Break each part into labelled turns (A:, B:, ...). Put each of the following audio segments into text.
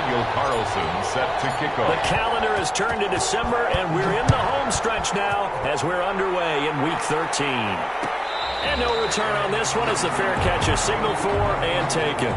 A: Daniel Carlson set to kick off.
B: The calendar has turned to December, and we're in the home stretch now as we're underway in Week 13. And no return on this one as the fair catch is signaled for and taken.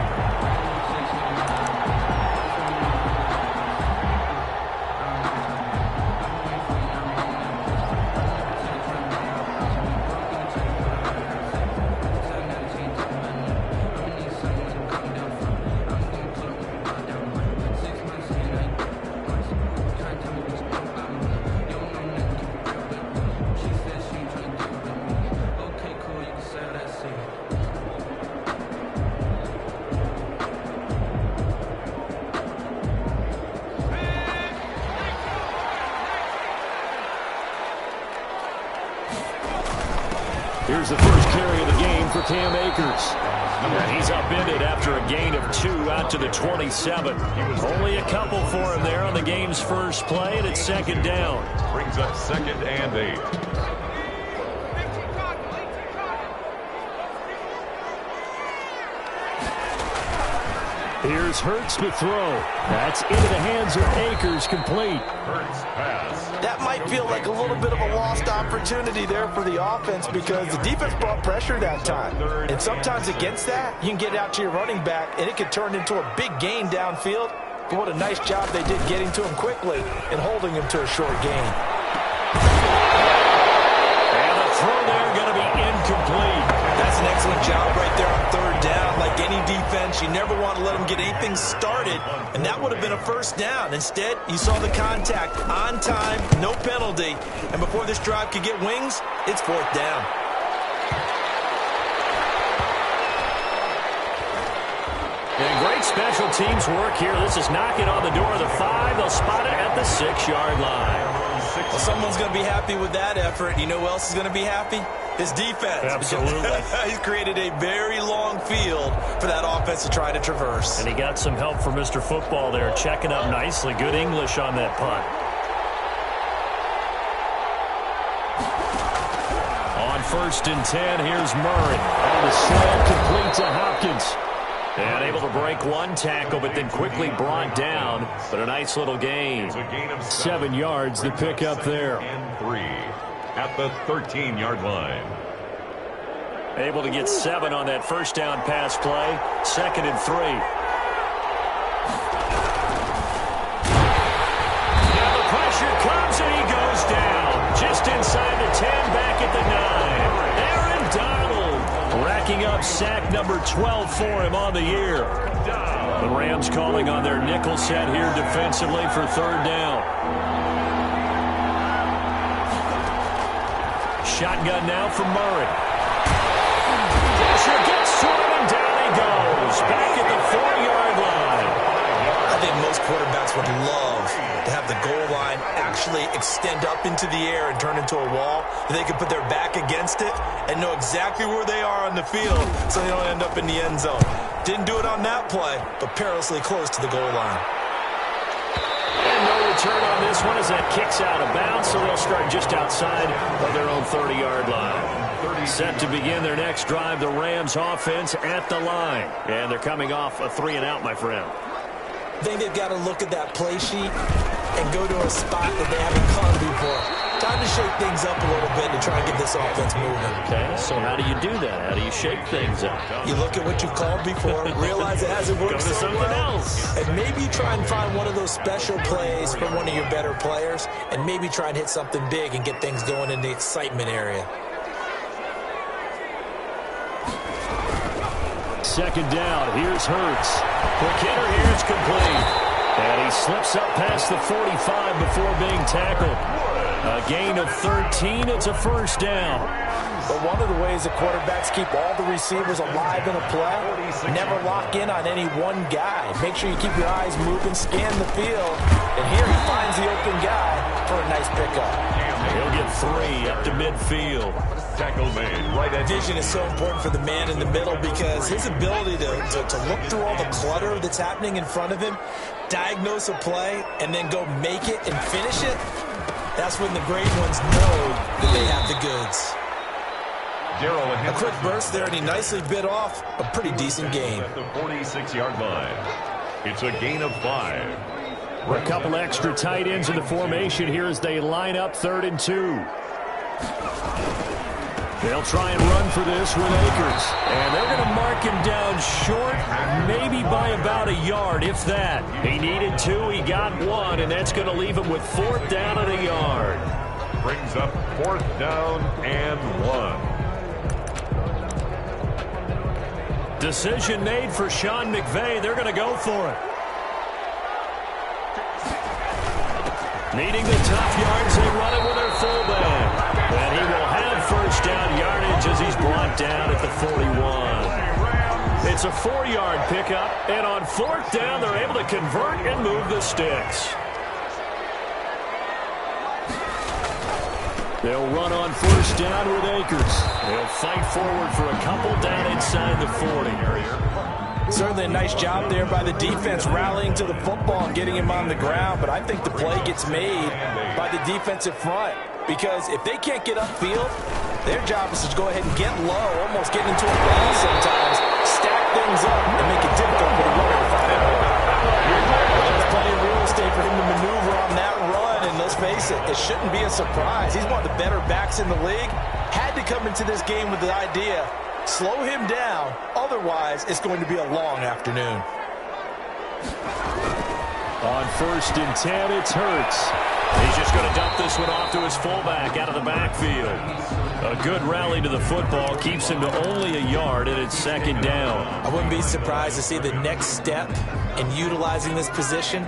B: Here's the first carry of the game for Cam Akers. And he's upended after a gain of 2 out to the 27. Only a couple for him there on the game's first play, and it's second down.
A: Brings up 2nd and 8.
B: Here's Hurts to throw. That's into the hands of Akers, complete.
A: Hurts pass.
C: That might feel like a little bit of a lost opportunity there for the offense because the defense brought pressure that time. And sometimes against that, you can get out to your running back, and it could turn into a big gain downfield. But what a nice job they did getting to him quickly and holding him to a short gain.
B: And the throw there going to be incomplete.
C: That's an excellent job right there on third down. Like any defense, you never want to let them get anything started, and that would have been a first down. Instead, you saw the contact on time, no penalty, and before this drive could get wings, it's fourth down.
B: And great special teams work here. This is knocking on the door of the 5. They'll spot it at the 6-yard line.
C: Well, someone's going to be happy with that effort. You know who else is going to be happy? His defense.
B: Absolutely.
C: He's created a very long field for that offense to try to traverse.
B: And he got some help from Mr. Football there, checking up nicely. Good English on that punt. On 1st and 10, here's Murray. And the slant complete to Hopkins. And able to break one tackle, but then quickly brought down. But a nice little gain. 7 yards, the pickup there.
A: And 3 at the 13-yard line.
B: Able to get 7 on that first down pass play. 2nd and 3. Now the pressure comes and he goes down. Just inside the 10, back at the 9. Aaron Donald racking up sack number 12 for him on the year. The Rams calling on their nickel set here defensively for third down. Shotgun now from Murray. Pressure gets to him and down he goes. Back at the 4-yard line.
C: I think most quarterbacks would love to have the goal line actually extend up into the air and turn into a wall. They can put their back against it and know exactly where they are on the field so they don't end up in the end zone. Didn't do it on that play, but perilously close to the goal line.
B: And no return on this one as that kicks out of bounds, so they'll start just outside of their own 30-yard line. Set to begin their next drive, the Rams offense at the line. And they're coming off a 3-and-out, my friend.
C: I think they've got to look at that play sheet and go to a spot that they haven't gone before. Time to shake things up a little bit to try and get this offense moving.
B: Okay, so how do you do that? How do you shake things up?
C: You look at what you've called before, realize it hasn't worked
B: Go to
C: so
B: something
C: well,
B: else.
C: and maybe try and find one of those special plays from one of your better players, and maybe try and hit something big and get things going in the excitement area.
B: Second down, here's Hurts. Quick hitter here, it's complete. And he slips up past the 45 before being tackled. A gain of 13, it's a first down.
C: But one of the ways that quarterbacks keep all the receivers alive in a play, never lock in on any one guy. Make sure you keep your eyes moving, scan the field, and here he finds the open guy for a nice pickup.
B: He'll get 3 up to midfield.
A: Tackle made right at
C: Vision is so important for the man in the middle because his ability to look through all the clutter that's happening in front of him, diagnose a play, and then go make it and finish it, that's when the great ones know that they have the goods. A quick burst there, and he nicely bit off a pretty decent game.
A: At the 46-yard line. It's a gain of 5.
B: A couple extra tight ends in the formation here as they line up 3rd and 2. They'll try and run for this with Akers. And they're going to mark him down short, maybe by about a yard, if that. He needed 2, he got 1, and that's going to leave him with 4th down and a yard.
A: Brings up 4th down and 1.
B: Decision made for Sean McVay. They're going to go for it. Needing the tough yards, they run it with their fullback. And he will have 1st down yardage as he's brought down at the 41. It's a 4-yard pickup, and on 4th down, they're able to convert and move the sticks. They'll run on 1st down with Akers. They'll fight forward for a couple down inside the 40.
C: Certainly a nice job there by the defense rallying to the football and getting him on the ground, but I think the play gets made by the defensive front because if they can't get upfield, their job is to go ahead and get low, almost get into a run sometimes, stack things up, and make it difficult for the runner to find it. There's plenty of real estate for him to maneuver on that run, and let's face it, it shouldn't be a surprise. He's one of the better backs in the league. Had to come into this game with the idea, slow him down, otherwise it's going to be a long afternoon.
B: On 1st and 10, it's Hurts. He's just going to dump this one off to his fullback out of the backfield. A good rally to the football keeps him to only a yard, and it's 2nd down.
C: I wouldn't be surprised to see the next step in utilizing this position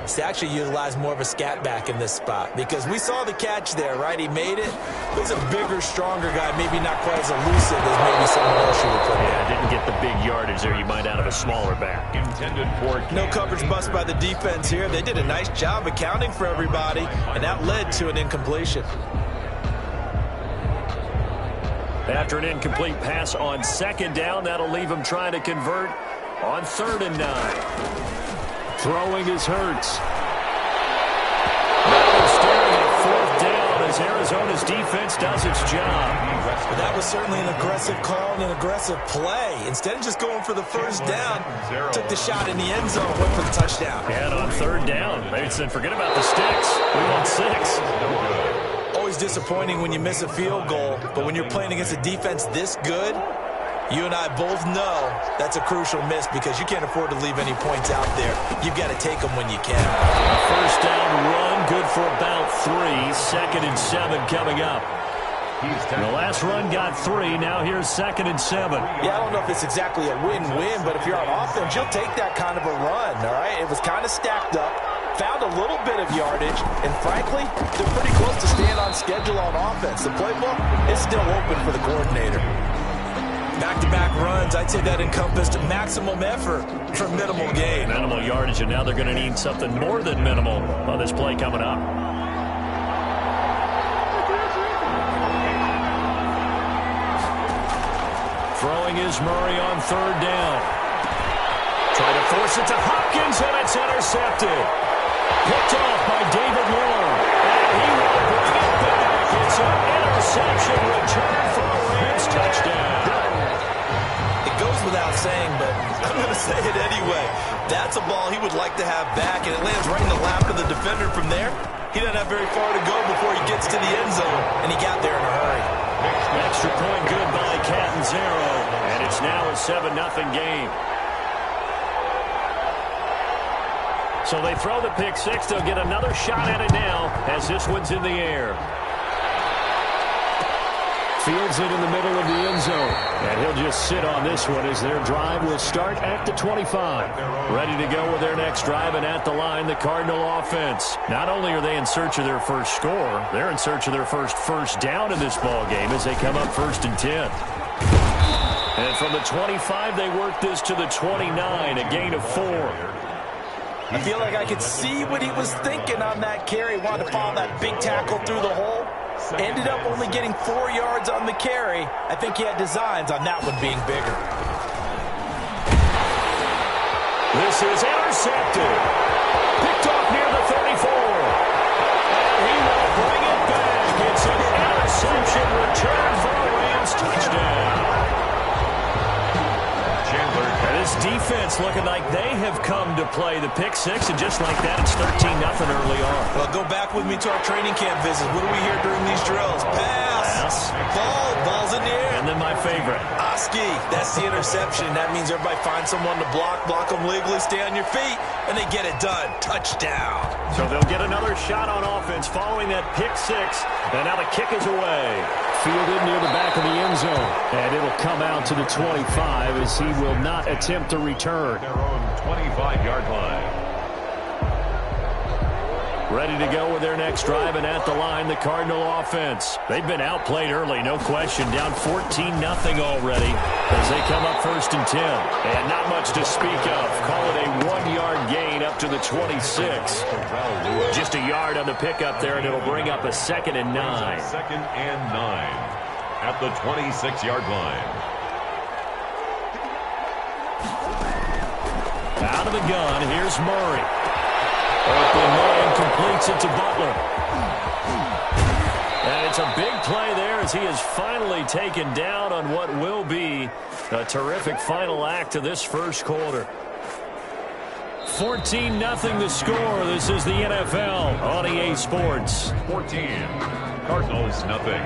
C: is to actually utilize more of a scat back in this spot because we saw the catch there, right? He made it. He's a bigger, stronger guy, maybe not quite as elusive as maybe someone else you would put in.
B: Yeah, didn't get the big yardage there you might out of a smaller back.
A: Intended for
C: no coverage bust by the defense here. They did a nice job accounting for everybody, and that led to an incompletion.
B: After an incomplete pass on 2nd down, that'll leave him trying to convert on 3rd and 9. Throwing is Hurts. Now they're staring at 4th down as Arizona's defense does its job.
C: But that was certainly an aggressive call and an aggressive play. Instead of just going for the 1st down, took the shot in the end zone, went for the touchdown.
B: And on 3rd down, they said, forget about the sticks. We want 6.
C: Always disappointing when you miss a field goal, but when you're playing against a defense this good, you and I both know that's a crucial miss because you can't afford to leave any points out there. You've got to take them when you can.
B: A 1st down run, good for about 3. 2nd and 7 coming up. The last run got 3. Now here's 2nd and 7.
C: Yeah, I don't know if it's exactly a win-win, but if you're on offense, you'll take that kind of a run, all right? It was kind of stacked up, found a little bit of yardage, and frankly, they're pretty close to staying on schedule on offense. The playbook is still open for the coordinator. Back-to-back runs, I'd say that encompassed maximum effort for minimal gain.
B: Minimal yardage, and now they're going to need something more than minimal on this play coming up. Throwing is Murray on 3rd down. Trying to force it to Hopkins, and it's intercepted. Picked off by David Long, and he will bring it back. It's an interception return for a Rams touchdown.
C: Goes without saying, but I'm going to say it anyway. That's a ball he would like to have back, and it lands right in the lap of the defender from there. He doesn't have very far to go before he gets to the end zone, and he got there in a hurry.
B: Extra point good by Catanzaro, and it's now a 7-0 game. So they throw the pick 6. They'll get another shot at it now as this one's in the air. Fields it in the middle of the end zone. And he'll just sit on this one as their drive will start at the 25. Ready to go with their next drive, and at the line, the Cardinal offense. Not only are they in search of their first score, they're in search of their first down in this ball game as they come up 1st and 10. And from the 25, they work this to the 29, a gain of 4.
C: I feel like I could see what he was thinking on that carry. Wanted to follow that big tackle through the hole. Ended up only getting 4 yards on the carry. I think he had designs on that one being bigger.
B: This is intercepted. Picked off near the 34. And he will bring it back. It's an interception return for a Rams touchdown.
A: Chandler.
B: And this defense looking like they have come to play the pick six, and just like that, it's 13-0 early on.
C: Well, go back with me to our training camp visits. What do we hear during these drills? Pass. Ball's in the air.
B: And then my favorite.
C: Oski, that's the interception. That means everybody finds someone to block them legally, stay on your feet, and they get it done. Touchdown.
B: So they'll get another shot on offense following that pick six, and now the kick is away. Fielded near the back of the end zone, and it'll come out to the 25 as he will not attempt to return.
A: Their own 25-yard line.
B: Ready to go with their next drive, and at the line, the Cardinal offense. They've been outplayed early, no question. Down 14-0 already as they come up 1st and 10. And not much to speak of. Call it a 1-yard gain up to the 26. Just a yard on the pickup there, and it'll bring up a 2nd and 9.
A: 2nd and 9 at the 26-yard line.
B: Out of the gun, here's Murray. Open man completes it to Butler. And it's a big play there as he is finally taken down on what will be a terrific final act to this first quarter. 14-0 the score. This is the NFL on EA Sports.
A: 14. Cardinals, nothing.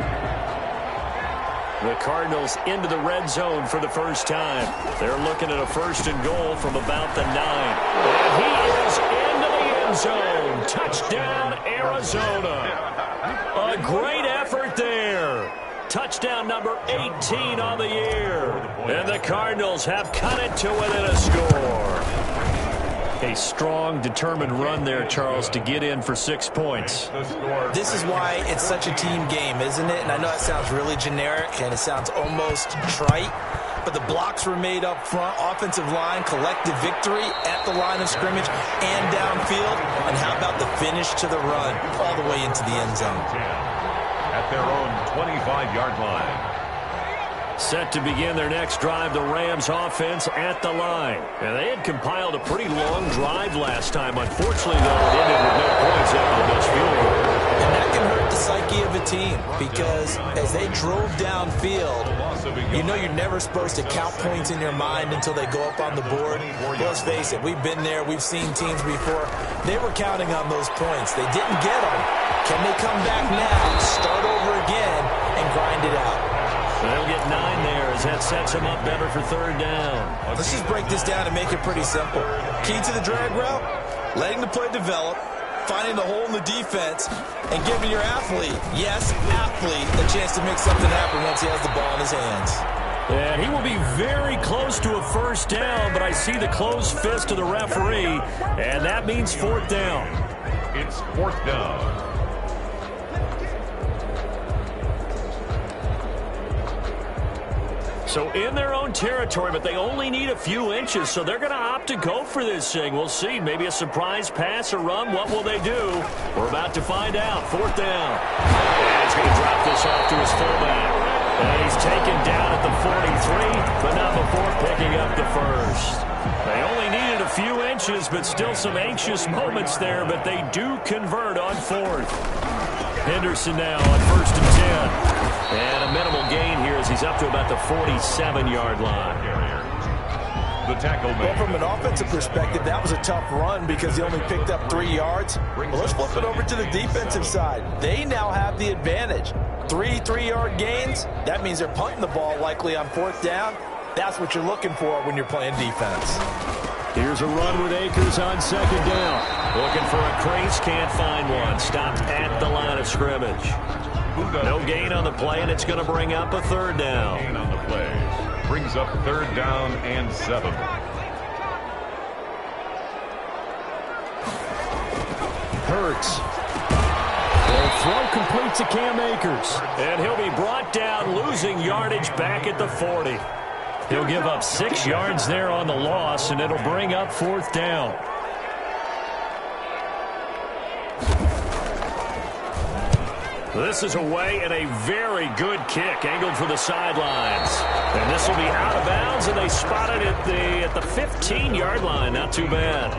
B: The Cardinals into the red zone for the first time. They're looking at a 1st and goal from about the 9. And he is into the end zone. Touchdown, Arizona. A great effort there. Touchdown number 18 on the year. And the Cardinals have cut it to within a score. A strong, determined run there, Charles, to get in for 6 points.
C: This is why it's such a team game, isn't it? And I know that sounds really generic and it sounds almost trite, but the blocks were made up front, offensive line, collective victory at the line of scrimmage and downfield. And how about the finish to the run all the way into the end zone?
A: At their own 25-yard line.
B: Set to begin their next drive, the Rams offense at the line. And they had compiled a pretty long drive last time. Unfortunately, though, it ended with no points after the missed field goal.
C: And that can hurt the psyche of a team because as they drove downfield, you know you're never supposed to count points in your mind until they go up on the board. Let's face it, we've been there. We've seen teams before. They were counting on those points. They didn't get them. Can they come back now, start over again, and grind it out?
B: They'll get 9 there as that sets them up better for 3rd down.
C: Let's just break this down and make it pretty simple. Key to the drag route, letting the play develop, finding the hole in the defense, and giving your athlete, yes, athlete, a chance to make something happen once he has the ball in his hands.
B: And he will be very close to a 1st down, but I see the closed fist of the referee, and that means 4th down.
A: It's 4th down.
B: So in their own territory, but they only need a few inches, so they're going to opt to go for this thing. We'll see. Maybe a surprise pass or run. What will they do? We're about to find out. 4th down. And he's going to drop this off to his fullback. And he's taken down at the 43, but not before picking up the 1st. They only needed a few inches, but still some anxious moments there, but they do convert on 4th. Henderson now on 1st and 10. And a minimal gain here as he's up to about the 47-yard line.
A: The tackle man.
C: Well, from an offensive perspective, that was a tough run because he only picked up 3 yards. Well, let's flip it over to the defensive side. They now have the advantage. 3-3-yard gains. That means they're punting the ball likely on 4th down. That's what you're looking for when you're playing defense.
B: Here's a run with Akers on 2nd down. Looking for a crease, can't find one. Stopped at the line of scrimmage. No gain on the play, and it's going to bring up a 3rd down.
A: Gain on the play. Brings up 3rd down and 7.
B: Hurts. The throw complete to Cam Akers. And he'll be brought down, losing yardage back at the 40. He'll give up 6 yards there on the loss, and it'll bring up 4th down. This is away and a very good kick, angled for the sidelines. And this will be out of bounds, and they spot it at the 15-yard line. Not too bad.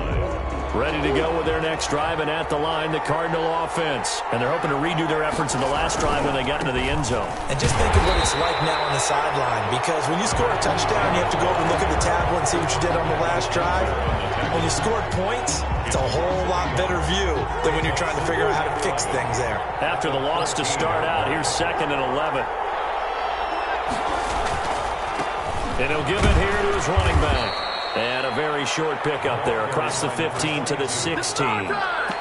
B: Ready to go with their next drive, and at the line, the Cardinal offense. And they're hoping to redo their efforts in the last drive when they got into the end zone.
C: And just think of what it's like now on the sideline, because when you score a touchdown, you have to go over and look at the tablet and see what you did on the last drive. When you scored points, it's a whole lot better view than when you're trying to figure out how to fix things there.
B: After the loss to start out, here's 2nd and 11. And he'll give it here to his running back. And a very short pickup there across the 15 to the 16.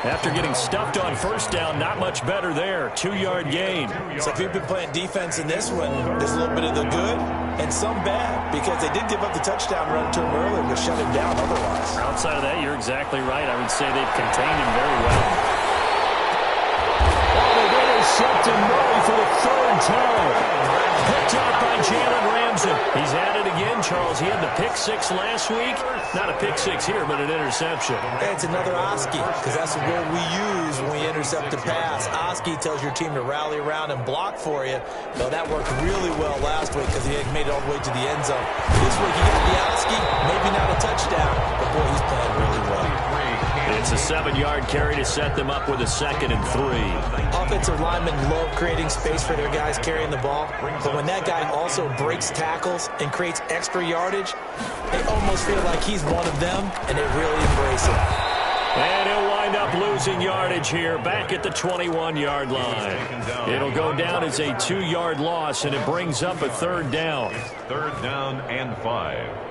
B: After getting stuffed on first down, not much better there. 2-yard gain.
C: So if you've been playing defense in this one, there's a little bit of the good and some bad, because they did give up the touchdown run to him earlier, but shut him down otherwise.
B: Outside of that, you're exactly right. I would say they've contained him very well. Oh, they've intercepted Murray for the 3rd time. Picked up by Jalen Ramsey. He's at it again, Charles. He had the pick 6 last week. Not a pick 6 here, but an interception.
C: Hey, it's another Oski, because that's the word we use when we intercept a pass. Oski tells your team to rally around and block for you. Well, that worked really well last week because he had made it all the way to the end zone. This week he got the Oski, maybe not a touchdown, but boy, he's playing really well.
B: It's a 7-yard carry to set them up with a 2nd and 3.
C: Offensive linemen love creating space for their guys carrying the ball, but when that guy also breaks tackles and creates extra yardage, they almost feel like he's one of them, and they really embrace it.
B: And he'll wind up losing yardage here back at the 21-yard line. It'll go down as a 2-yard loss, and it brings up a 3rd down.
A: 3rd down and 5.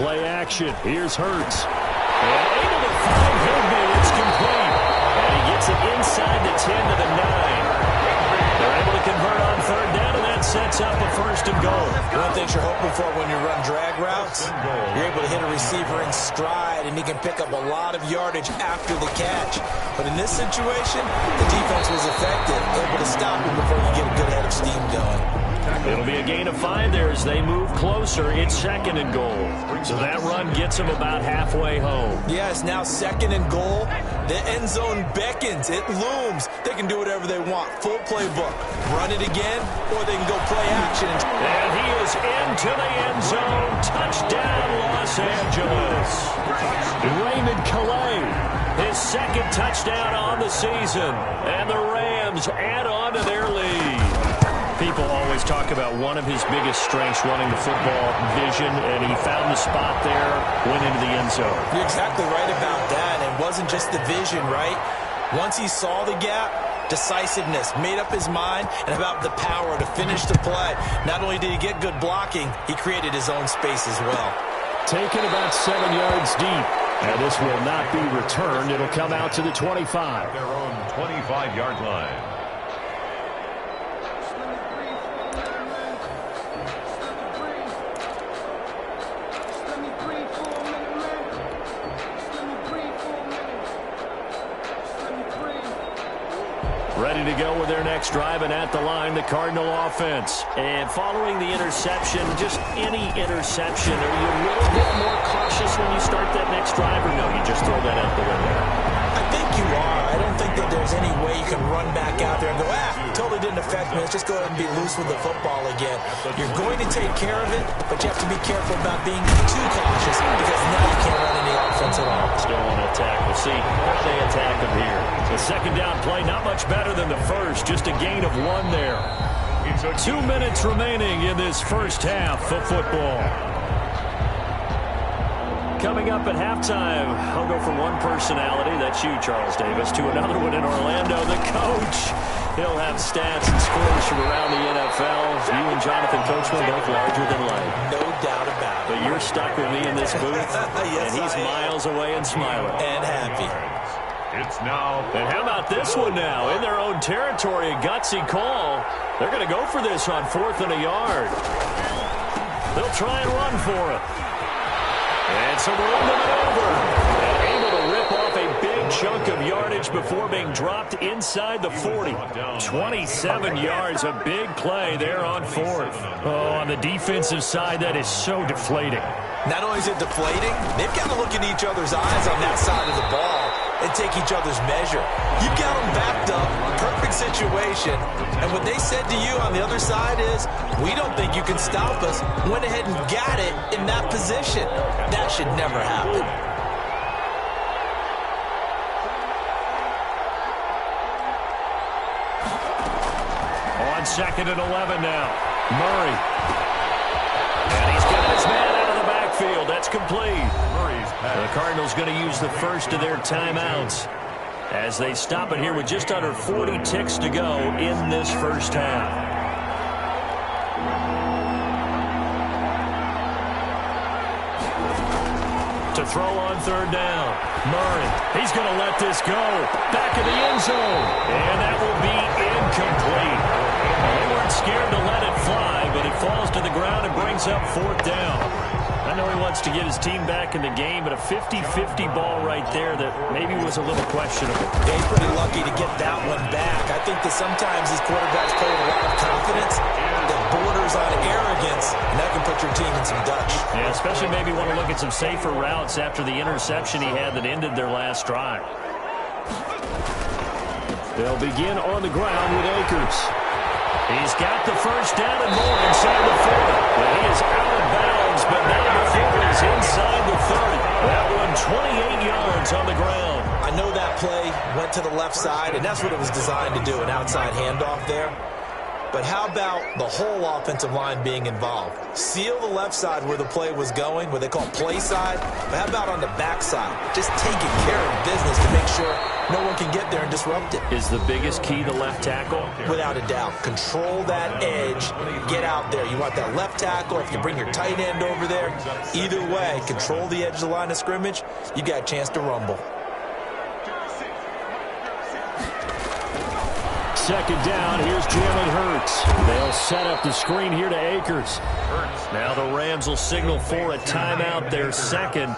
B: Play action. Here's Hurts. And able to find Higbee. It's complete. And he gets it inside the 10 to the 9. They're able to convert on 3rd down, and that sets up a 1st and goal.
C: One of the things you're hoping for when you run drag routes, you're able to hit a receiver in stride, and he can pick up a lot of yardage after the catch. But in this situation, the defense was effective, able to stop him before you get a good head of steam going.
B: It'll be a gain of 5 there as they move closer. It's 2nd and goal. So that run gets them about halfway home.
C: Yeah, it's now 2nd and goal. The end zone beckons. It looms. They can do whatever they want. Full playbook. Run it again, or they can go play action.
B: And he is into the end zone. Touchdown, Los Angeles. Raymond Calais, his 2nd touchdown on the season. And the Rams add on to their lead. People always talk about one of his biggest strengths running the football, vision, and he found the spot there, went into the end zone.
C: You're exactly right about that. It wasn't just the vision, right? Once he saw the gap, decisiveness, made up his mind, and about the power to finish the play. Not only did he get good blocking, he created his own space as well.
B: Taken about 7 yards deep. And this will not be returned. It'll come out to the 25.
A: Their own 25-yard line.
B: Ready to go with their next drive, and at the line, the Cardinal offense. And following the interception, just any interception, are you a little bit more cautious when you start that next drive, or no, you just throw that out the window?
C: I think you are. I don't think that there's any way you can run back out there and go, totally didn't affect me. Let's just go ahead and be loose with the football again. You're going to take care of it, but you have to be careful about being too cautious, because now you can't run any offense at all.
B: Still want to attack. We'll see how they attack him here. The 2nd down play, not much better than the first, just a gain of 1 there. 2 minutes remaining in this first half of football. Coming up at halftime, I'll go from one personality, that's you, Charles Davis, to another one in Orlando, the coach. He'll have stats and scores from around the NFL. You and Jonathan Coachman both larger than life.
C: No doubt about it.
B: But you're stuck with me in this booth,
C: yes,
B: and he's miles away and smiling.
C: And happy.
A: It's now.
B: And how about this one now? In their own territory, a gutsy call. They're going to go for this on 4th and a yard. They'll try and run for it. And some room to maneuver. And able to rip off a big chunk of yardage before being dropped inside the 40. 27 yards, a big play there on 4th. Oh, on the defensive side, that is so deflating.
C: Not only is it deflating, they've got to look in each other's eyes on that side of the ball. And to take each other's measure. You've got them backed up, perfect situation, and what they said to you on the other side is, we don't think you can stop us. Went ahead and got it in that position. That should never happen.
B: On 2nd and 11 now. Murray. And he's got his man out of the backfield. That's complete. The Cardinals going to use the first of their timeouts as they stop it here with just under 40 ticks to go in this first half. To throw on 3rd down. Murray. He's going to let this go. Back in the end zone. And that will be incomplete. They weren't scared to let it fly, but it falls to the ground and brings up 4th down. I know he wants to get his team back in the game, but a 50-50 ball right there that maybe was a little questionable.
C: They're pretty lucky to get that one back. I think that sometimes these quarterbacks play with a lot of confidence that borders on arrogance, and that can put your team in some Dutch.
B: Yeah, especially maybe want to look at some safer routes after the interception he had that ended their last drive. They'll begin on the ground with Akers. He's got the first down and more inside the 40. Well, he is out of bounds, but now the field is inside the 30. That one 28 yards on the ground.
C: I know that play went to the left side, and that's what it was designed to do, an outside handoff there. But how about the whole offensive line being involved? Seal the left side where the play was going, what they call play side. But how about on the back side? Just taking care of business to make sure no one can get there and disrupt it.
B: Is the biggest key to left tackle?
C: Without a doubt. Control that edge. Get out there. You want that left tackle. If you bring your tight end over there, either way, control the edge of the line of scrimmage, you got a chance to rumble.
B: 2nd down, here's Jalen Hurts. They'll set up the screen here to Akers. Now the Rams will signal for a timeout, their second,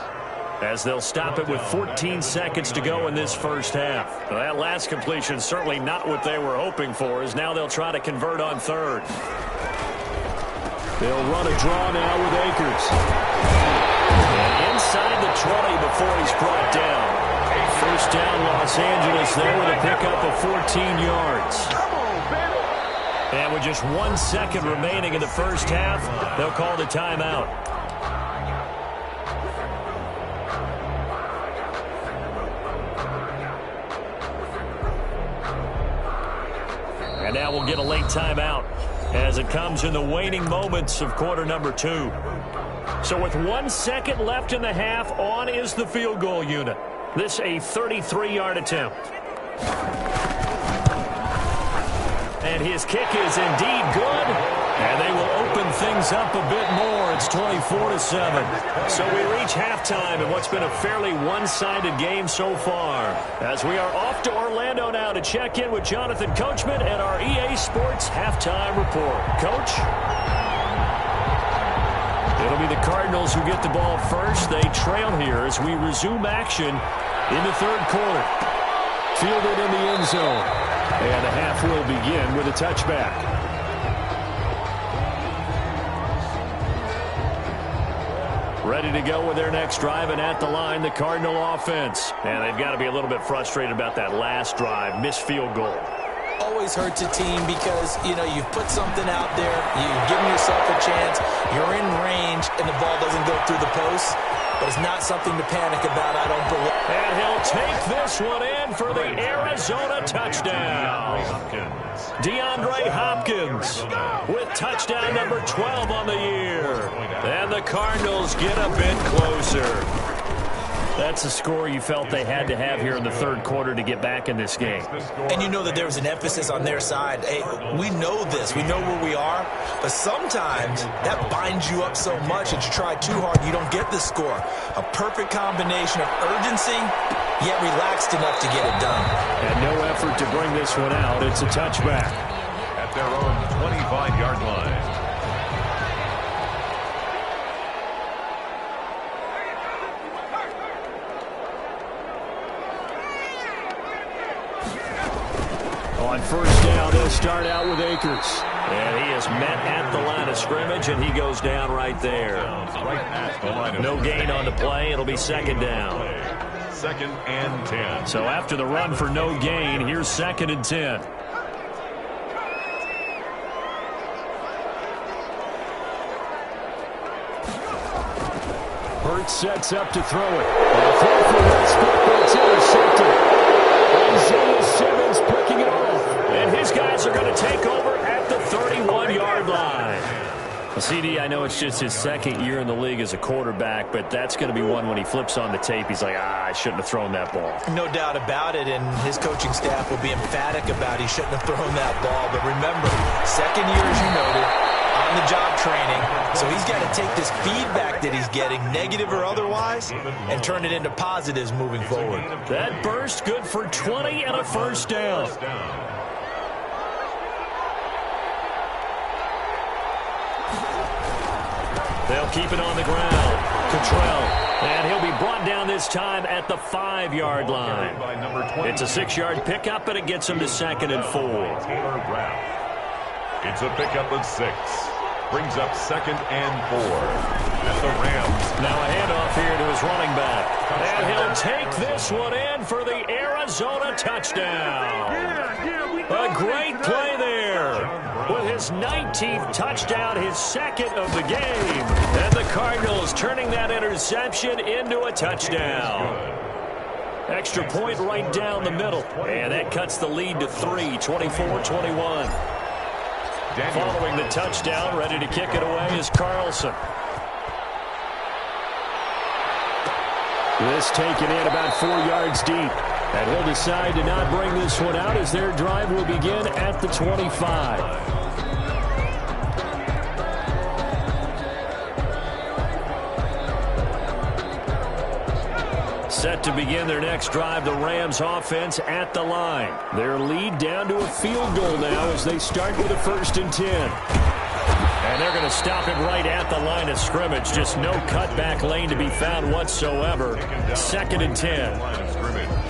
B: as they'll stop it with 14 seconds to go in this first half. Well, that last completion certainly not what they were hoping for, as now they'll try to convert on 3rd. They'll run a draw now with Akers. And inside the 20 before he's brought down. First down, Los Angeles there with a pickup of 14 yards. And with just 1 second remaining in the first half, they'll call the timeout. And now we'll get a late timeout as it comes in the waning moments of quarter number 2. So with 1 second left in the half, on is the field goal unit. This a 33-yard attempt. And his kick is indeed good. And they will open things up a bit more. It's 24-7. So we reach halftime in what's been a fairly one-sided game so far. As we are off to Orlando now to check in with Jonathan Coachman and our EA Sports halftime report. Coach? It'll be the Cardinals who get the ball first. They trail here as we resume action in the 3rd quarter. Fielded in the end zone. And the half will begin with a touchback. Ready to go with their next drive, and at the line, the Cardinal offense. And they've got to be a little bit frustrated about that last drive. Missed field goal.
C: Always hurts a team because, you know, you've put something out there, you've given yourself a chance, you're in range, and the ball doesn't go through the post. But it's not something to panic about, I don't believe.
B: And he'll take this one in for the Arizona touchdown. DeAndre Hopkins with touchdown number 12 on the year. And the Cardinals get a bit closer. That's a score you felt they had to have here in the 3rd quarter to get back in this game.
C: And you know that there was an emphasis on their side. Hey, we know this. We know where we are. But sometimes that binds you up so much that you try too hard, you don't get the score. A perfect combination of urgency, yet relaxed enough to get it done.
B: And no effort to bring this one out. It's a touchback.
A: At their own 25-yard line.
B: On first down, they'll start out with Akers. And he is met at the line of scrimmage, and he goes down right there. No gain on the play. It'll be 2nd down.
A: second and 10.
B: So after the run for no gain, here's second and 10. Hurts sets up to throw it. And a throw for Westbrook, but it's intercepted. Isaiah Simmons picking it off. And his guys are going to take over at the 31-yard line. Well, CD, I know it's just his second year in the league as a quarterback, but that's going to be one when he flips on the tape. He's like, I shouldn't have thrown that ball.
C: No doubt about it, and his coaching staff will be emphatic about he shouldn't have thrown that ball. But remember, second year, as you noted, on-the-job training, so he's got to take this feedback that he's getting, negative or otherwise, and turn it into positives moving forward.
B: That burst good for 20 and a first down. They'll keep it on the ground. Cottrell. And he'll be brought down this time at the 5-yard line. It's a 6-yard pickup, and it gets him to second and 4.
A: It's a pickup of 6. Brings up second and 4. At the Rams.
B: Now a handoff here to his running back. And he'll take this one in for the Arizona touchdown. A great play there. With his 19th touchdown, his second of the game. And the Cardinals turning that interception into a touchdown. Extra point right down the middle. And that cuts the lead to 3, 24-21. Following the touchdown, ready to kick it away is Carlson. This taken in about 4 yards deep. And he'll decide to not bring this one out as their drive will begin at the 25. Set to begin their next drive, the Rams offense at the line. Their lead down to a field goal now as they start with a 1st and 10. And they're going to stop him right at the line of scrimmage. Just no cutback lane to be found whatsoever. 2nd and 10.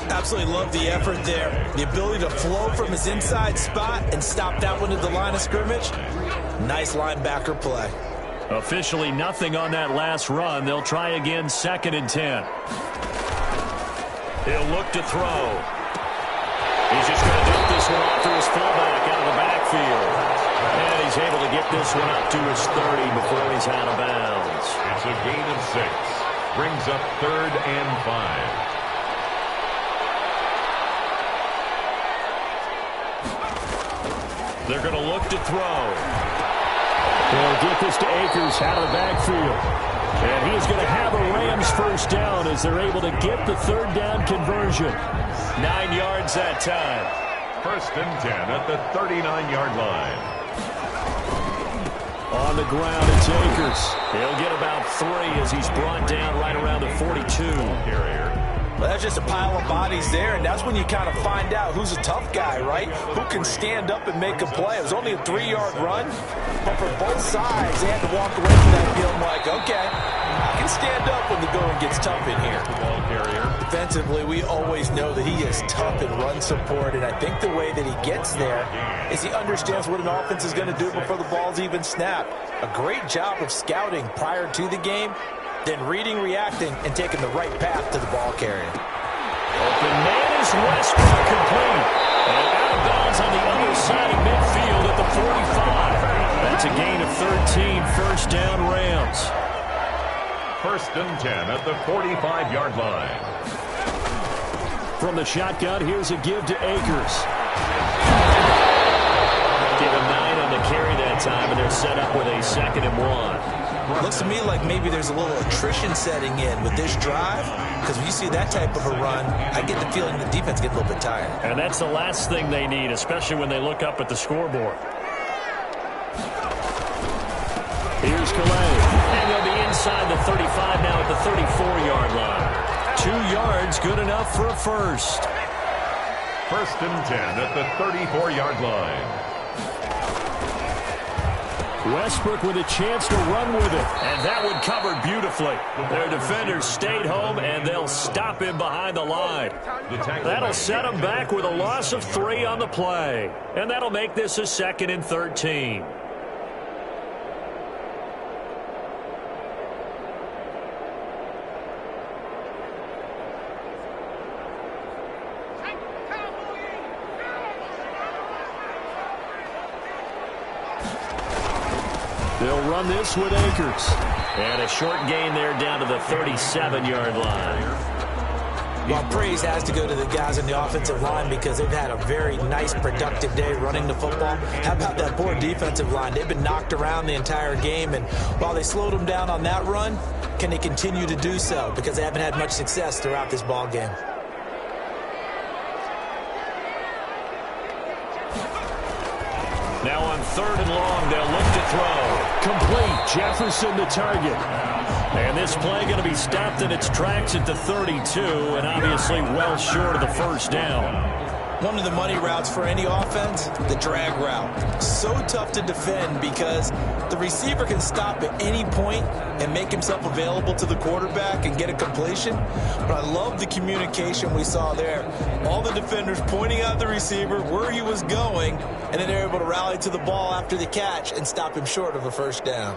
C: Absolutely love the effort there. The ability to flow from his inside spot and stop that one at the line of scrimmage. Nice linebacker play.
B: Officially nothing on that last run. They'll try again, 2nd and 10. He'll look to throw. He's just going to dump this one off to his fullback out of the backfield. And he's able to get this one up to his 30 before he's out of bounds.
A: It's a gain of 6. Brings up 3rd and 5.
B: They're going to look to throw. They'll get this to Akers out of the backfield. And he is going to have a Rams first down as they're able to get the 3rd down conversion. 9 yards that time.
A: 1st and 10 at the 39-yard line.
B: On the ground, it's Akers. He'll get about 3 as he's brought down right around the 42.
A: Carrier.
C: Well, that's just a pile of bodies there, and that's when you kind of find out who's a tough guy, right? Who can stand up and make a play. It was only a 3-yard run, but for both sides, they had to walk away from that feeling like, okay, I can stand up when the going gets tough in here.
A: Ball carrier.
C: Defensively, we always know that he is tough in run support, and I think the way that he gets there is he understands what an offense is going to do before the ball's even snapped. A great job of scouting prior to the game, then reading, reacting, and taking the right path to the ball carrier.
B: Open man is Westbrook complete. And out of bounds on the other side of midfield at the 45. That's a gain of 13, 1st down Rams.
A: 1st and 10 at the 45-yard line.
B: From the shotgun, here's a give to Akers. Give him 9 on the carry that time, and they're set up with a 2nd and 1.
C: Looks to me like maybe there's a little attrition setting in with this drive, because when you see that type of a run, I get the feeling the defense gets a little bit tired.
B: And that's the last thing they need, especially when they look up at the scoreboard. Here's Calais. And they'll be inside the 35 now at the 34-yard line. 2 yards, good enough for a first.
A: 1st and 10 at the 34-yard line.
B: Westbrook with a chance to run with it. And that one covered beautifully. Their defenders stayed home, and they'll stop him behind the line. That'll set him back with a loss of 3 on the play. And that'll make this a 2nd and 13. They'll run this with Akers. And a short gain there down to the 37-yard line.
C: Well, praise has to go to the guys on the offensive line because they've had a very nice, productive day running the football. How about that poor defensive line? They've been knocked around the entire game, and while they slowed them down on that run, can they continue to do so? Because they haven't had much success throughout this ball game.
B: Now on 3rd and long, they'll look to throw. Complete. Jefferson the target. And this play going to be stopped in its tracks at the 32, and obviously well short of the first down.
C: One of the money routes for any offense, the drag route. So tough to defend because the receiver can stop at any point and make himself available to the quarterback and get a completion. But I love the communication we saw there. All the defenders pointing out the receiver, where he was going, and then they're able to rally to the ball after the catch and stop him short of a first down.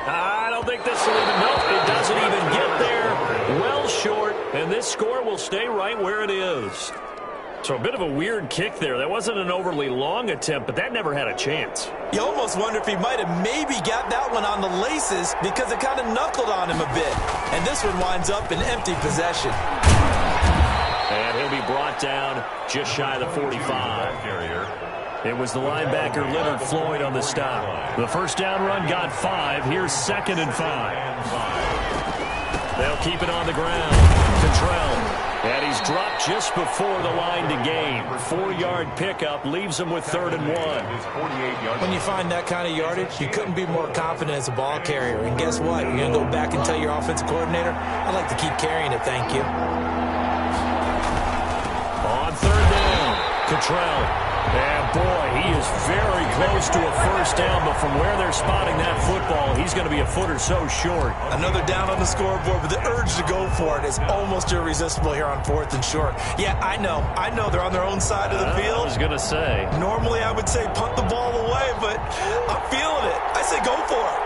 B: I don't think this will even, nope, it doesn't even get there. Well short, and this score will stay right where it is. So a bit of a weird kick there. That wasn't an overly long attempt, but that never had a chance.
C: You almost wonder if he might have maybe got that one on the laces because it kind of knuckled on him a bit. And this one winds up in empty possession.
B: And he'll be brought down just shy of the 45. It was the linebacker Leonard Floyd on the stop. The first down run got 5. Here's 2nd and 5. They'll keep it on the ground. Cottrell. And he's dropped just before the line to gain. 4-yard pickup leaves him with 3rd and 1.
C: When you find that kind of yardage, you couldn't be more confident as a ball carrier. And guess what? You're going to go back and tell your offensive coordinator, I'd like to keep carrying it, thank you.
B: On 3rd down, Cottrell. And boy, he is very close to a first down, but from where they're spotting that football, he's going to be a foot or so short.
C: Another down on the scoreboard, but the urge to go for it is almost irresistible here on 4th and short. Yeah, I know they're on their own side of the field.
B: I was going to say.
C: Normally I would say punt the ball away, but I'm feeling it. I say go for it.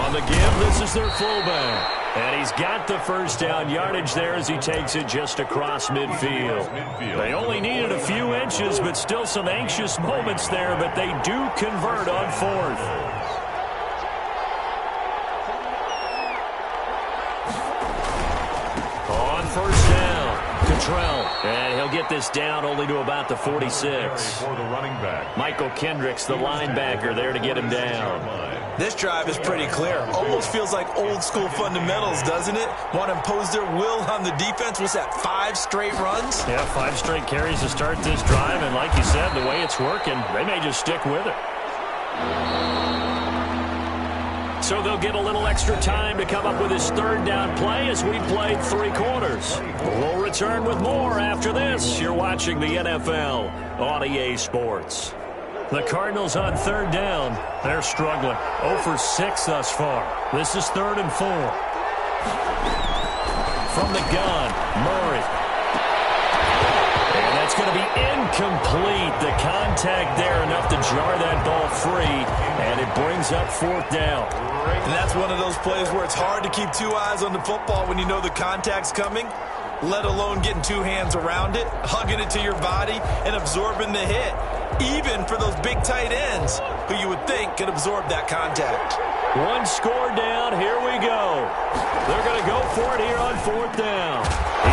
B: On the give, this is their fullback. And he's got the first down yardage there as he takes it just across midfield. They only needed a few inches, but still some anxious moments there, but they do convert on 4th. On first down, Cottrell. And he'll get this down only to about the 46.
A: For the running back.
B: Michael Kendricks, the linebacker, there to get him down.
C: This drive is pretty clear. Almost feels like old school fundamentals, doesn't it? Want to impose their will on the defense. What's that, 5 straight runs?
B: Yeah, 5 straight carries to start this drive, and like you said, the way it's working, they may just stick with it. So they'll get a little extra time to come up with his 3rd down play as we played 3 quarters. We'll return with more after this. You're watching the NFL on EA Sports. The Cardinals on 3rd down. They're struggling. 0 for 6 thus far. This is 3rd and 4. From the gun, Murray. And that's going to be incomplete. The contact there enough to jar that ball free. And it brings up 4th down.
C: And that's one of those plays where it's hard to keep 2 eyes on the football when you know the contact's coming, let alone getting 2 hands around it, hugging it to your body, and absorbing the hit. Even for those big tight ends who you would think could absorb that contact.
B: 1 score down. Here we go. They're going to go for it here on 4th down.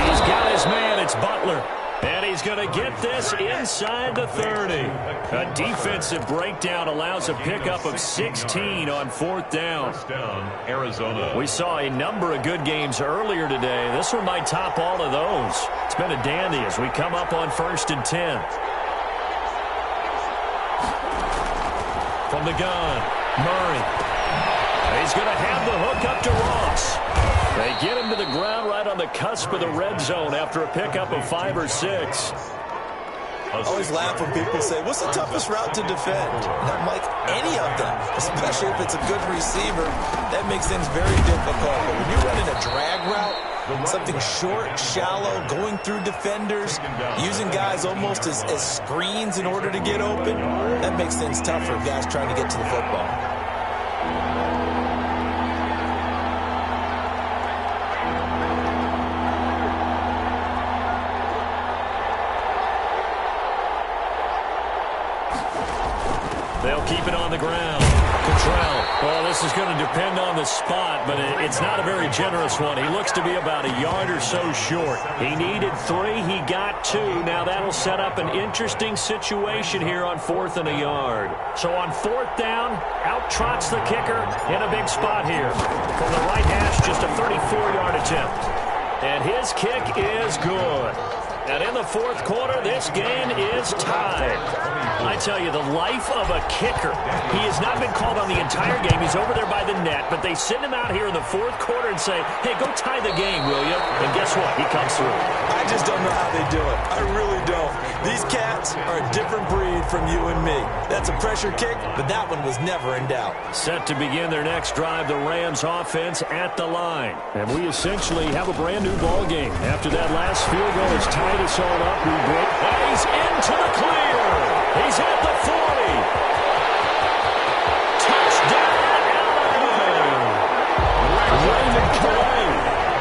B: He's got his man. It's Butler. And he's going to get this inside the 30. A defensive breakdown allows a pickup of 16 on 4th down.
A: Arizona.
B: We saw a number of good games earlier today. This one might top all of those. It's been a dandy as we come up on 1st and 10. From the gun, Murray. He's going to have the hook up to Ross. They get him to the ground right on the cusp of the red zone after a pickup of 5 or 6.
C: I always laugh when people say, what's the toughest route to defend? And I'm like, any of them, especially if it's a good receiver. That makes things very difficult. But when you're running a drag route, something short, shallow, going through defenders, using guys almost as screens in order to get open, that makes things tough for guys trying to get to the football.
B: They'll keep it on the ground. Cottrell. Well, this is going to depend on the spot, but it's not a very generous one. He looks to be about a yard or so short. He needed 3. He got 2. Now that'll set up an interesting situation here on 4th and a yard. So on 4th down, out trots the kicker in a big spot here. From the right hash, just a 34-yard attempt. And his kick is good. And in the 4th quarter, this game is tied. I tell you, the life of a kicker. He has not been called on the entire game. He's over there by the net, but they send him out here in the 4th quarter and say, hey, go tie the game, will you? And guess what? He comes through.
C: I just don't know how they do it. I really don't. These cats are a different breed from you and me. That's a pressure kick, but that one was never in doubt.
B: Set to begin their next drive, the Rams offense at the line. And we essentially have a brand new ball game. After that last field goal has tied us all up, we break. And he's into the clear. He's at the 40. Touchdown, Raymond Calais.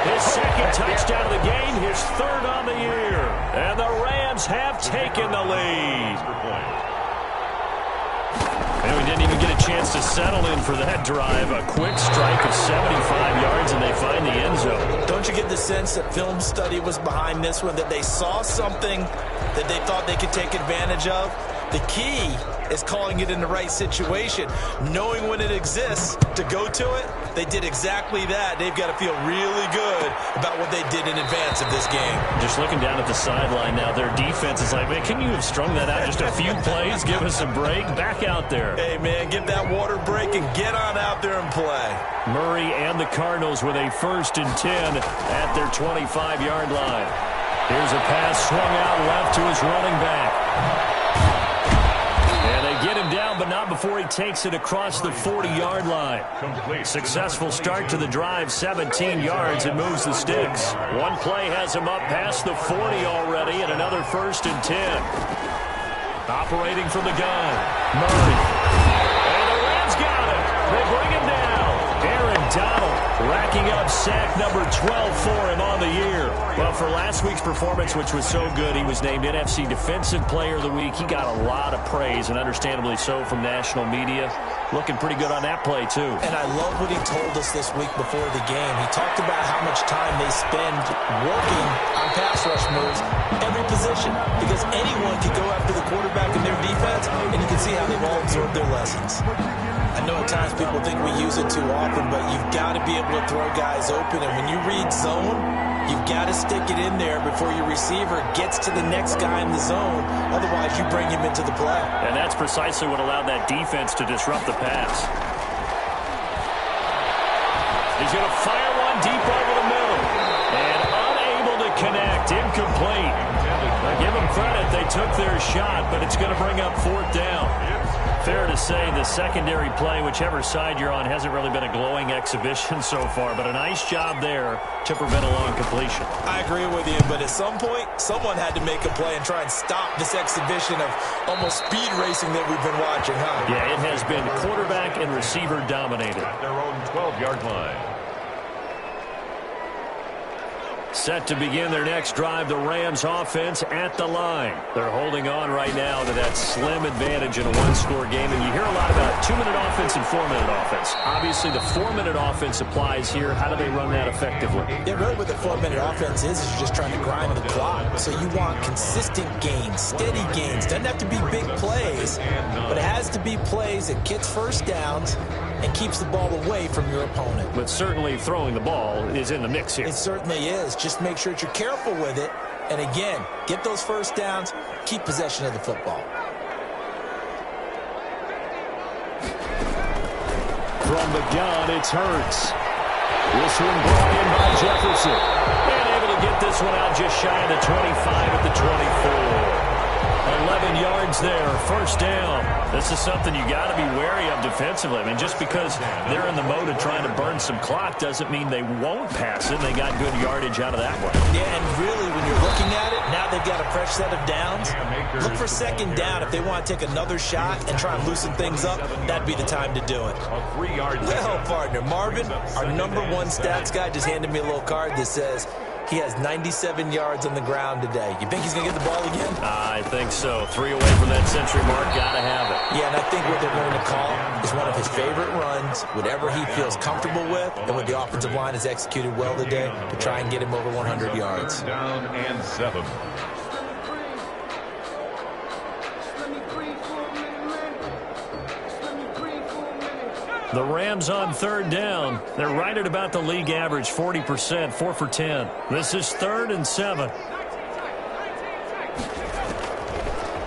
B: His second touchdown of the game, his 3rd on the year. And the Rams have taken the lead. And we didn't even get a chance to settle in for that drive. A quick strike of 75 yards, and they find the end zone.
C: Don't you get the sense that film study was behind this one, that they saw something that they thought they could take advantage of? The key is calling it in the right situation, knowing when it exists to go to it. They did exactly that. They've got to feel really good about what they did in advance of this game.
B: Just looking down at the sideline now, their defense is like, man, can you have strung that out just a few plays? Give us a break. Back out there.
C: Hey, man, give that water break and get on out there and play. Murray
B: and the Cardinals with a 1st and 10 at their 25-yard line. Here's a pass swung out left to his running back. And they get him down, but not before he takes it across the 40-yard line. Successful start to the drive, 17 yards, and moves the sticks. One play has him up past the 40 already, and another 1st and 10. Operating from the gun, Murray. And the Rams got him. They bring him down. Aaron Donald racking up sack number 12 for him on the year. Well, for last week's performance, which was so good, he was named NFC Defensive Player of the Week. He got a lot of praise, and understandably so, from national media. Looking pretty good on that play, too.
C: And I love what he told us this week before the game. He talked about how much time they spend working on pass rush moves, every position, because anyone can go after the quarterback in their defense, and you can see how they've all absorbed their lessons. I know at times people think we use it too often, but you've got to be able to throw guys open. And when you read zone, you've got to stick it in there before your receiver gets to the next guy in the zone. Otherwise, you bring him into the play.
B: And that's precisely what allowed that defense to disrupt the pass. He's going to fire one deep over the middle. And unable to connect. Incomplete. I give them credit. They took their shot, but it's going to bring up 4th down. Fair to say the secondary play, whichever side you're on, hasn't really been a glowing exhibition so far, but a nice job there to prevent a long completion.
C: I agree with you, but at some point, someone had to make a play and try and stop this exhibition of almost speed racing that we've been watching, huh?
B: Yeah, it has been quarterback and receiver dominated.
A: At their own 12-yard line.
B: Set to begin their next drive, the Rams offense at the line. They're holding on right now to that slim advantage in a one-score game, and you hear a lot about 2-minute offense and 4-minute offense. Obviously, the 4-minute offense applies here. How do they run that effectively?
C: Yeah, really what the 4-minute offense is you're just trying to grind the clock. So you want consistent gains, steady gains. Doesn't have to be big plays, but it has to be plays that gets first downs and keeps the ball away from your opponent.
B: But certainly throwing the ball is in the mix here.
C: It certainly is. Just make sure that you're careful with it. And again, get those first downs, keep possession of the football.
B: From the gun, it's Hurts. This one brought in by Jefferson. And able to get this one out just shy of the 25 at the 24. 11 yards there, 1st down. This is something you got to be wary of defensively. I mean, just because they're in the mode of trying to burn some clock doesn't mean they won't pass it. They got good yardage out of that one.
C: Yeah, and really, when you're looking at it, now they've got a fresh set of downs. Look for 2nd down. If they want to take another shot and try and loosen things up, that'd be the time to do it.
A: A 3-yard.
C: Well, partner, Marvin, our #1 stats guy, just handed me a little card that says He has 97 yards on the ground today. You think he's going to get the ball again?
B: I think so. 3 away from that century mark. Got to have it.
C: Yeah, and I think what they're going to call is one of his favorite runs, whatever he feels comfortable with, and what the offensive line has executed well today to try and get him over 100 yards.
A: Down and 7.
B: The Rams on 3rd down. They're right at about the league average, 40%, 4 for 10. This is 3rd and 7.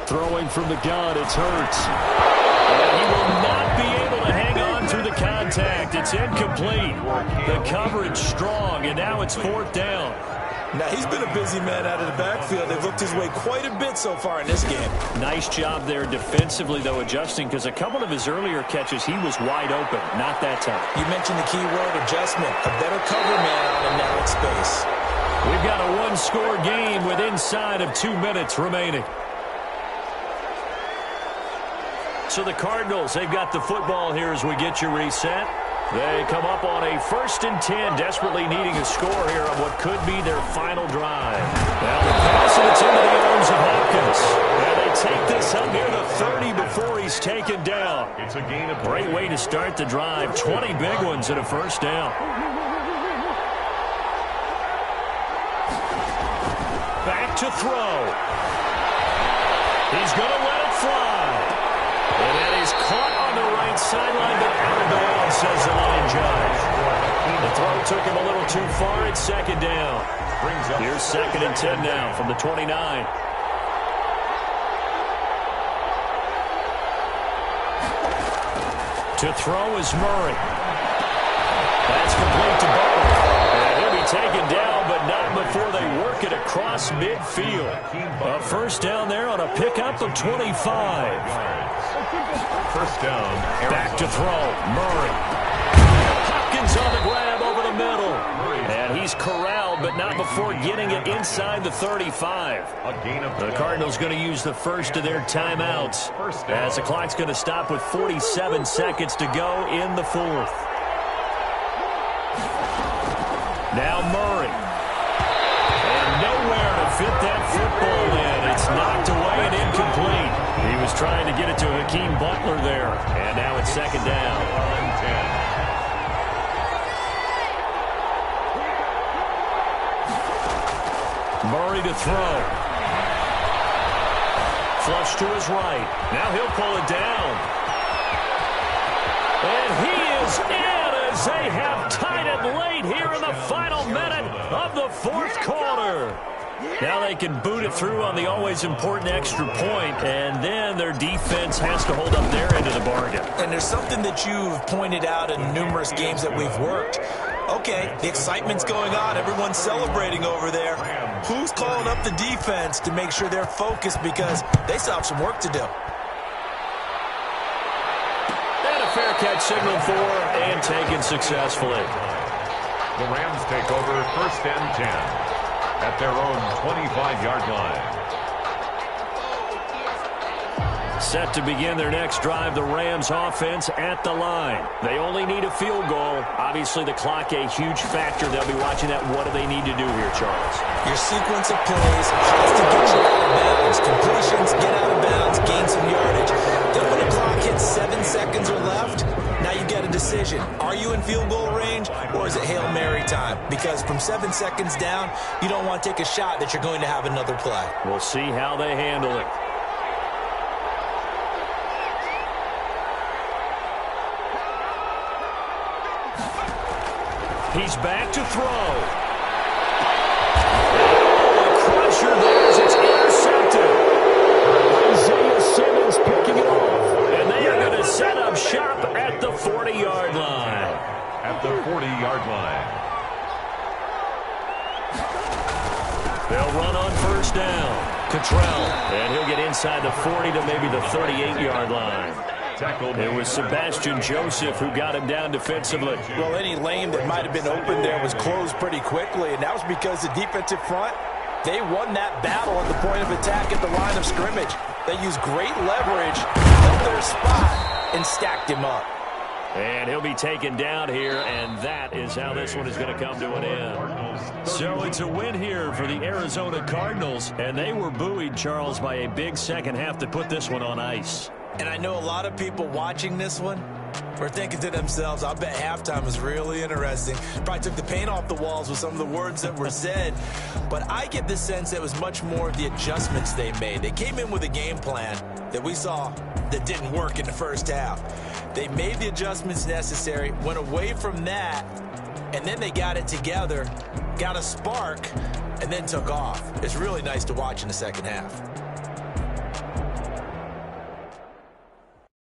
B: Throwing from the gun, it's Hurts. And he will not be able to hang on through the contact. It's incomplete. The coverage strong, and now it's 4th down.
C: Now, he's been a busy man out of the backfield. They've looked his way quite a bit so far in this game.
B: Nice job there defensively, though, adjusting, because a couple of his earlier catches, he was wide open. Not that time.
C: You mentioned the key word, adjustment. A better cover man on him now in space.
B: We've got a one-score game with inside of 2 minutes remaining. So the Cardinals, they've got the football here as we get you reset. They come up on a 1st and 10, desperately needing a score here on what could be their final drive. Now the pass, and it's into the arms of Hopkins. And they take this up near the 30 before he's taken down.
A: It's a gain of
B: Great way to start the drive. 20 big ones and a 1st down. Back to throw. He's going to let it fly. And that is caught on the right sideline, but out of bounds, says the line judge. The throw took him a little too far. It's 2nd down. Here's 2nd and 10 now from the 29. To throw is Murray. That's complete to Butler. And he'll be taken down, but not before they work it across midfield. A 1st down there on a pickup of 25.
A: 1st down.
B: Back to throw. Murray. Hopkins on the grab over the middle. And he's corralled, but not before getting it inside the 35. The Cardinals going to use the first of their timeouts as the clock's going to stop with 47 seconds to go in the 4th. Now Murray. And nowhere to fit that football in. It's knocked away and incomplete. He was trying to get it to Hakeem Butler there. And now it's 2nd down. Murray to throw. Flush to his right. Now he'll pull it down. And he is in as they have tied it late here in the final minute of the 4th quarter. Now they can boot it through on the always important extra point, and then their defense has to hold up their end of the bargain.
C: And there's something that you've pointed out in numerous games that we've worked. Okay, the excitement's going on. Everyone's celebrating over there. Who's calling up the defense to make sure they're focused, because they still have some work to do.
B: And a fair catch signaled for and taken successfully.
A: The Rams take over 1st and 10. At their own 25-yard line.
B: Set to begin their next drive, the Rams offense at the line. They only need a field goal. Obviously, the clock a huge factor. They'll be watching that. What do they need to do here, Charles?
C: Your sequence of plays has to get you out of bounds. Completions, get out of bounds, gain some yardage. Then when the clock hits 7 seconds or left, now you get a decision. Are you in field goal range, or is it Hail Mary time? Because from 7 seconds down, you don't want to take a shot that you're going to have another play.
B: We'll see how they handle it. He's back to throw. Oh, crusher there as it's intercepted. Isaiah Simmons picking it off. And they are going to set up shop at the 40-yard line.
A: At the 40-yard line.
B: They'll run on 1st down. Cottrell. And he'll get inside the 40 to maybe the 38-yard line. It was Sebastian Joseph who got him down defensively.
C: Well, any lane that might have been open there was closed pretty quickly, and that was because the defensive front, they won that battle at the point of attack at the line of scrimmage. They used great leverage, held their spot, and stacked him up.
B: And he'll be taken down here, and that is how this one is going to come to an end. So it's a win here for the Arizona Cardinals, and they were buoyed, Charles, by a big second half to put this one on ice.
C: And I know a lot of people watching this one were thinking to themselves, I bet halftime was really interesting. Probably took the paint off the walls with some of the words that were said. But I get the sense it was much more of the adjustments they made. They came in with a game plan that we saw that didn't work in the first half. They made the adjustments necessary, went away from that, and then they got it together, got a spark, and then took off. It's really nice to watch in the second half.